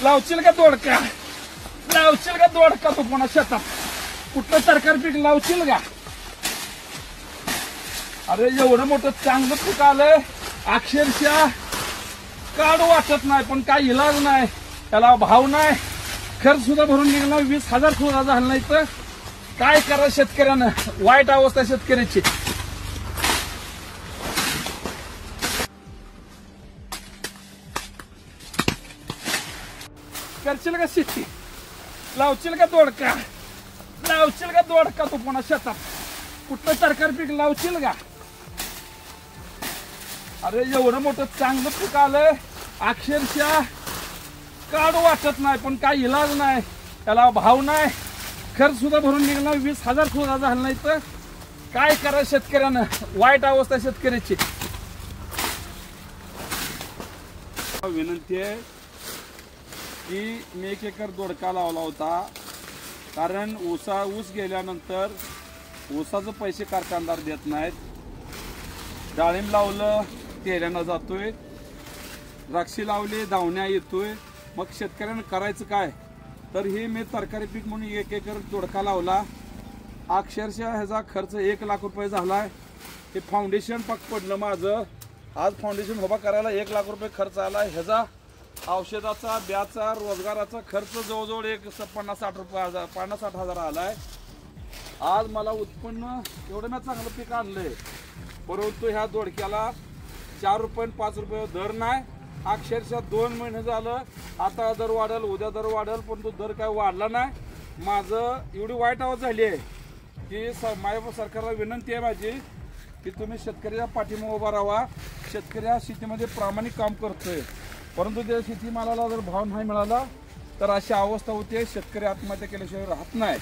लावशील का दोडका? लावशील का दोडका तू पुन्हा शेतात? कुठलं तरकारी पीक लावशील का? अरे एवढं मोठं चांगलं पीक आलंय, अक्षरशः काढू वाटत नाही, पण काही इलाज नाही, त्याला भाव नाही, खर्च सुद्धा भरून निघाला, 20,000 सुद्धा झाला नाही. तर काय करा शेतकऱ्यानं? वाईट अवस्था शेतकऱ्याची. करशील का शेती? लावशील का दोडका? लावशील का दोडका तू पुन्हा शेतात? कुठलं तरकारी पीक लावशील का? अरे एवढं मोठं चांगलं पीक आलंय, अक्षरशः काढू वाटत नाही, पण काही इलाज नाही, त्याला भाव नाही, खर्च सुद्धा भरून निघाला, 20,000 सुद्धा झाला नाही. तर काय करा शेतकऱ्यानं? वाईट अवस्था शेतकऱ्याची. विनंती आहे की मी 1 एकर दोडका लावला होता, कारण ऊस गेल्यानंतर ऊसाचे पैसे कारखानदार देत नाहीत. डाळिंब लावलं तेल्यानं जातोय, द्राक्षी लावली धावण्या येतोय. मग शेतकऱ्यानं करायचं काय? तर हे मी तरकारी पीक म्हणून 1 एकर दोडका लावला. अक्षरशः ह्याचा खर्च 1 लाख रुपये झालाय. हे फाउंडेशन पक्क पडलं माझं. आज फाउंडेशन उभा करायला 1 लाख रुपये खर्च आला. ह्याचा औषधाचा, ब्याचा, रोजगाराचा खर्च जवळजवळ 50-60 रुपये 50-60 हजार आलाय. आज मला उत्पन्न एवढं ना चांगलं पीक आणलंय, परंतु ह्या दोडक्याला 4 रुपये 5 रुपये दर नाही. अक्षरशः 2 महिने झालं. आता दर वाढेल, उद्या दर वाढेल, पण तो दर काय वाढला नाही. माझं एवढी वाईट अवस्था झाली आहे की माझ्या सरकारला विनंती आहे माझी की तुम्ही शेतकऱ्याच्या पाठीमागे उभा राहा. शेतकरी हा शेतीमध्ये प्रामाणिक काम करतोय, परंतु त्या शेतीमालाला जर भाव नाही मिळाला तर अशी अवस्था होते. शेतकरी आत्महत्या केल्याशिवाय राहत नाही.